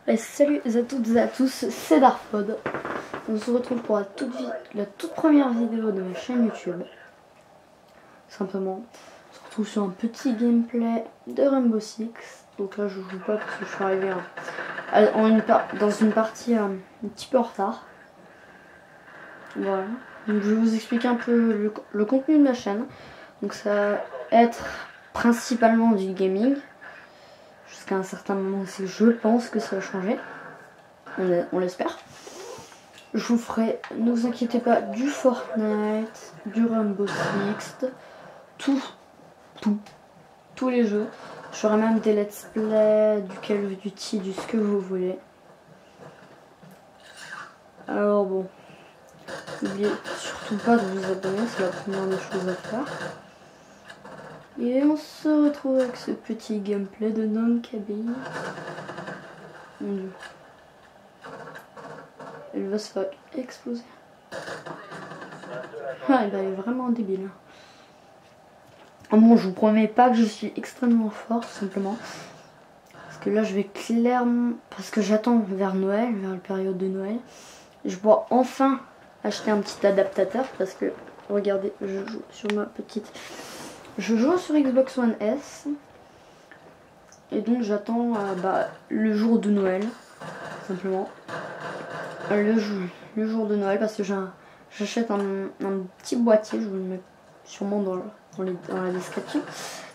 Et salut à toutes et à tous, c'est Darfod. On se retrouve pour la toute première vidéo de ma chaîne YouTube. Simplement, on se retrouve sur un petit gameplay de Rainbow Six. Donc là je joue pas parce que je suis arrivé dans une partie un petit peu en retard. Voilà. Donc je vais vous expliquer un peu le contenu de ma chaîne. Donc ça va être principalement du gaming. Jusqu'à un certain moment aussi, je pense que ça va changer. On l'espère. Je vous ferai, ne vous inquiétez pas, du Fortnite, du Rainbow Six, tous les jeux. Je ferai même des let's play, du Call of Duty, du ce que vous voulez. Alors bon, n'oubliez surtout pas de vous abonner, c'est la première des choses à faire. Et on se retrouve avec ce petit gameplay de non-cabine. Mon dieu. Elle va se faire exploser. Ah, elle est vraiment débile. Bon, je vous promets pas que je suis extrêmement fort, tout simplement. Parce que là, je vais clairement... Parce que j'attends vers Noël, vers la période de Noël. Je vais enfin acheter un petit adaptateur. Parce que, regardez, je joue sur ma petite... Je joue sur Xbox One S. Et donc, j'attends le jour de Noël, tout simplement. Le jour de Noël, parce que j'achète un petit boîtier, je vous le mets sûrement dans la description.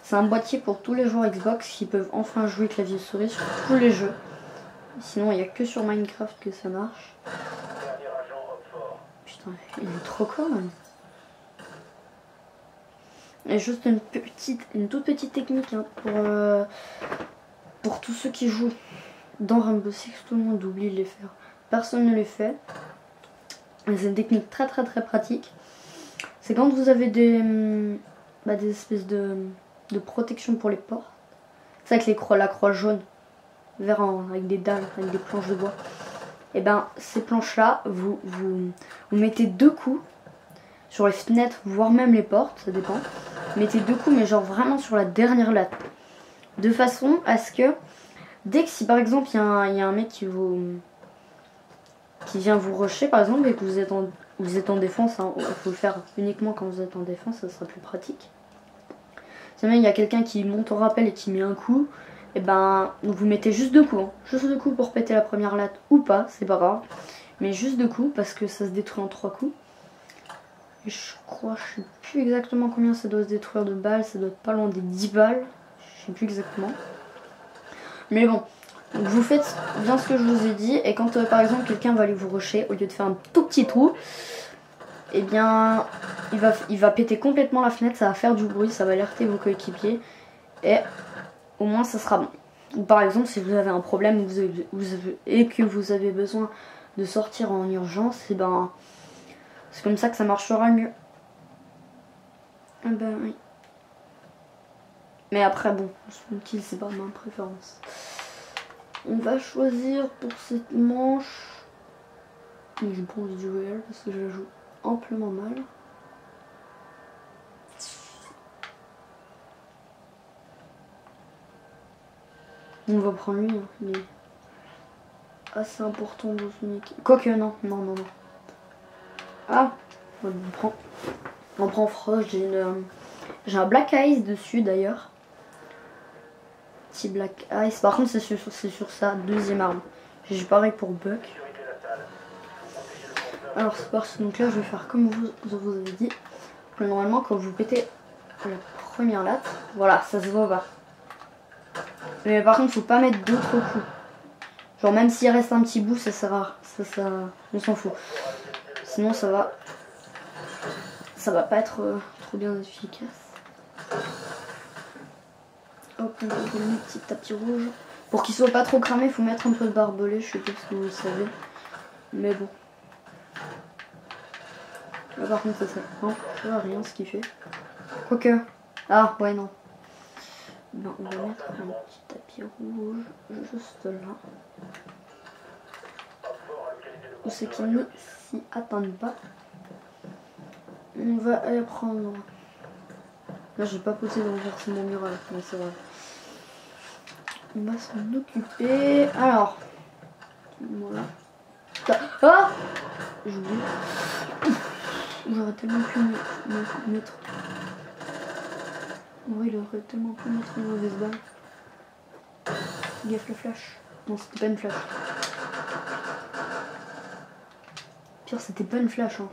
C'est un boîtier pour tous les joueurs Xbox qui peuvent enfin jouer clavier souris sur tous les jeux. Sinon il n'y a que sur Minecraft que ça marche. Putain, il est trop con même. Et juste une toute petite technique hein, pour tous ceux qui jouent dans Rainbow Six, tout le monde oublie de les faire. Personne ne les fait. C'est une technique très pratique. C'est quand vous avez des espèces de protection pour les portes. C'est avec la croix jaune, avec des dalles, avec des planches de bois. Et ben ces planches là, vous mettez 2 coups sur les fenêtres, voire même les portes, ça dépend. Mettez 2 coups, mais genre vraiment sur la dernière latte. De façon à ce que, dès que si par exemple il y a un mec qui vient vous rusher par exemple et que vous êtes en défense, hein, il faut le faire uniquement quand vous êtes en défense, ça sera plus pratique. Si jamais il y a quelqu'un qui monte au rappel et qui met un coup, et ben vous mettez juste 2 coups, hein. Juste 2 coups pour péter la première latte ou pas, c'est pas grave. Mais juste 2 coups parce que ça se détruit en 3 coups. Et je sais plus exactement combien ça doit se détruire de balles, ça doit être pas loin des 10 balles, je sais plus exactement. Mais bon. Donc vous faites bien ce que je vous ai dit et quand par exemple quelqu'un va aller vous rusher, au lieu de faire un tout petit trou, et bien il va péter complètement la fenêtre, ça va faire du bruit, ça va alerter vos coéquipiers et au moins ça sera bon. Ou par exemple si vous avez un problème et que vous avez besoin de sortir en urgence, et ben c'est comme ça que ça marchera mieux. Ben oui. Mais après bon, ce kill c'est pas ma préférence. On va choisir pour cette manche, je pense du réel parce que je la joue amplement mal. On va prendre lui, hein. Il est assez important dans son équipe. Quoique non. Ah, on prend Frost, j'ai un Black Ice dessus d'ailleurs. Petit Black Ice, par contre c'est sur sa deuxième arme. J'ai pareil pour Buck. Alors c'est parti, donc là je vais faire comme vous avez dit. Donc, normalement quand vous pétez la première latte, voilà, ça se voit pas. Mais par contre faut pas mettre d'autres coups. Genre même s'il reste un petit bout, ça sert à rien. On s'en fout. Sinon ça va pas être trop bien efficace. Hop, on va donner un petit tapis rouge. Pour qu'il soit pas trop cramé, il faut mettre un peu de barbelé, je sais pas si vous le savez. Mais bon. Là par contre ça sert. Non, je vois rien ce qu'il fait. Quoique. Ah ouais non. Ben, on va mettre un petit tapis rouge juste là. Où c'est qu'ils ne s'y attendent pas. On va aller prendre. Là j'ai pas posé renverser mon mural, mais c'est vrai. On va s'en occuper. Alors, Voilà. Ah, j'oublie. J'aurais tellement pu me mettre. Oui, il aurait tellement pu mettre une mauvaise balle. Gaffe le flash. Non, c'était pas une flash. Pire, c'était pas une flash. Hein.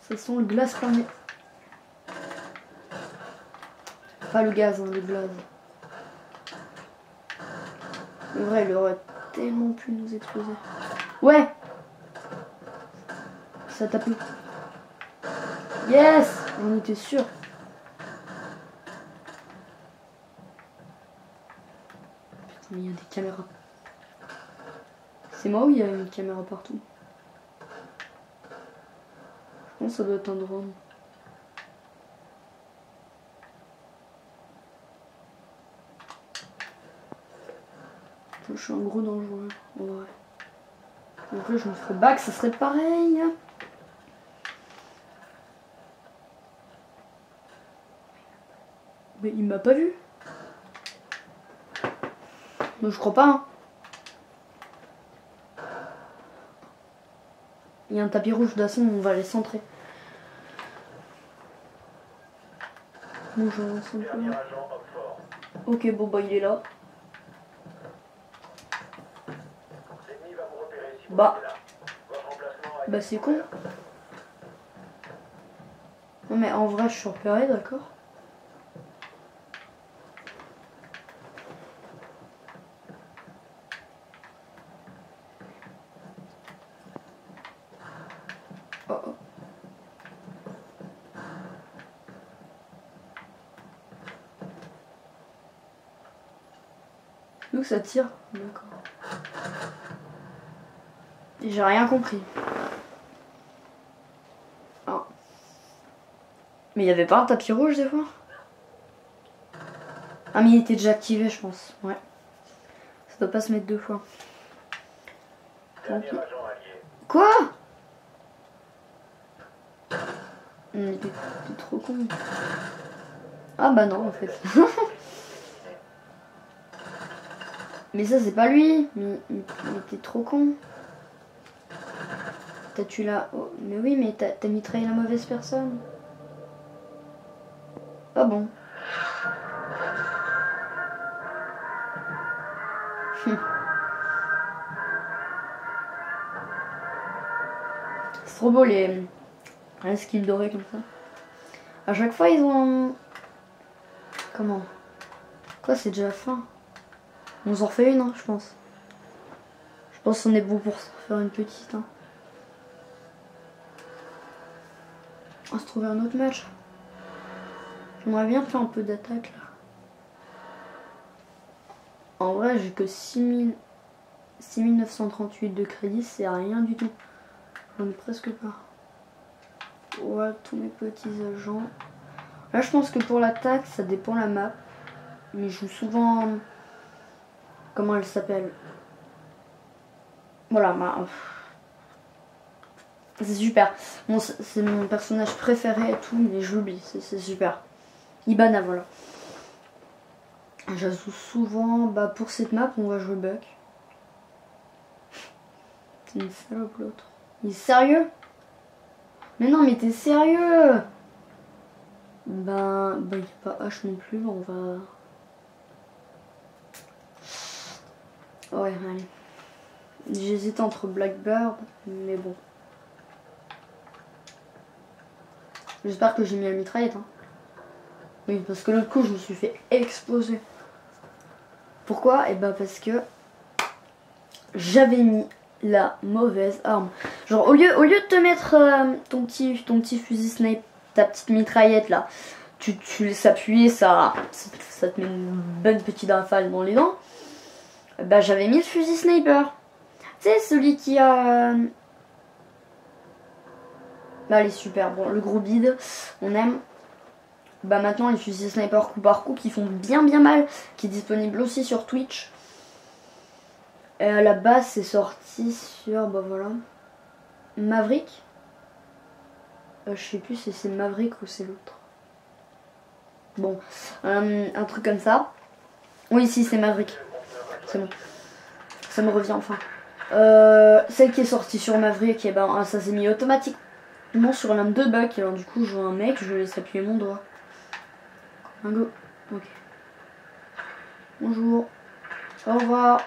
Ça sent le glace fermé. Pas le gaz, hein, le glace. En vrai, il aurait tellement pu nous exploser. Ouais! Ça tape. Yes! On était sûr. Putain, mais il y a des caméras. C'est moi ou il y a une caméra partout? Je pense que ça doit être un drone. Je suis un gros dangereux. En vrai. En vrai, je me ferais back, ça serait pareil. Mais il m'a pas vu. Non, je crois pas. Hein. Il y a un tapis rouge d'asson, on va les centrer. Bon, j'avance un peu. Ok, bon, bah, il est là. Bah c'est con. Non mais en vrai je suis repéré, d'accord. Oh oh. D'où ça tire? D'accord. J'ai rien compris. Oh. Mais il n'y avait pas un tapis rouge des fois? Ah mais il était déjà activé je pense. Ouais. Ça doit pas se mettre deux fois. Okay. Quoi? T'es trop con. Ah bah non en fait. Mais ça c'est pas lui. Mais t'es trop con. T'as tué la... Oh, mais oui, mais t'as mitraillé la mauvaise personne. Ah bon. C'est trop beau les skins dorés comme ça. À chaque fois ils ont... Comment? Quoi, c'est déjà fin? On s'en refait une, hein, je pense. Je pense qu'on est bon pour faire une petite. Hein. On va se trouver un autre match. J'aimerais bien faire un peu d'attaque là. En vrai, j'ai que 6938 de crédit, c'est rien du tout. J'en ai presque pas. Voilà tous mes petits agents. Là, je pense que pour l'attaque, ça dépend la map. Mais je joue souvent... Comment elle s'appelle? Voilà, c'est super. Bon, c'est mon personnage préféré et tout, mais je l'oublie. C'est super. Ibana, voilà. Je joue souvent... Bah, pour cette map, on va jouer Buck. C'est une salope l'autre. Il est sérieux? Mais non, mais t'es sérieux? Ben, il n'y a pas H non plus, on va... Ouais, allez. J'hésite entre Blackbird, mais bon. J'espère que j'ai mis la mitraillette. Hein. Oui, parce que l'autre coup, je me suis fait exploser. Pourquoi? Et ben parce que j'avais mis la mauvaise arme. Genre, au lieu de te mettre ton petit fusil snipe, ta petite mitraillette là, tu laisses appuyer, ça te met une bonne petite rafale dans les dents. Bah j'avais mis le fusil sniper. Tu sais, celui qui a... Bah elle est super. Bon, le gros bide, on aime. Bah maintenant les fusils sniper coup par coup qui font bien mal, qui est disponible aussi sur Twitch. Et à la base c'est sorti sur, bah voilà, Maverick. Je sais plus si c'est Maverick ou c'est l'autre. Bon, un truc comme ça. Oui, si c'est Maverick. C'est bon. Ça me revient enfin. Celle qui est sortie sur Maverick, et ben ça s'est mis automatiquement sur l'un de bugs. Alors du coup je vois un mec, je laisse appuyer mon doigt. Un go. Ok. Bonjour. Au revoir.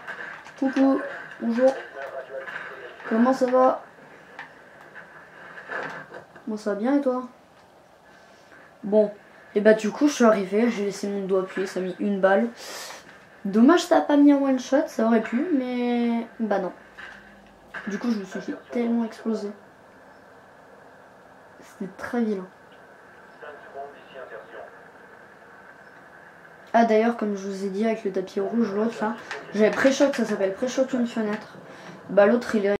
Coucou. Bonjour. Comment ça va? Moi ça va bien et toi? Bon. Et bah du coup je suis arrivé, j'ai laissé mon doigt appuyer, ça a mis une balle. Dommage ça a pas mis un one shot, ça aurait pu, mais bah non. Du coup je me suis fait tellement exploser. C'était très vilain. Ah d'ailleurs comme je vous ai dit avec le tapis rouge, l'autre là, j'avais pré-shot, ça s'appelle pré-shot une fenêtre. Bah l'autre il est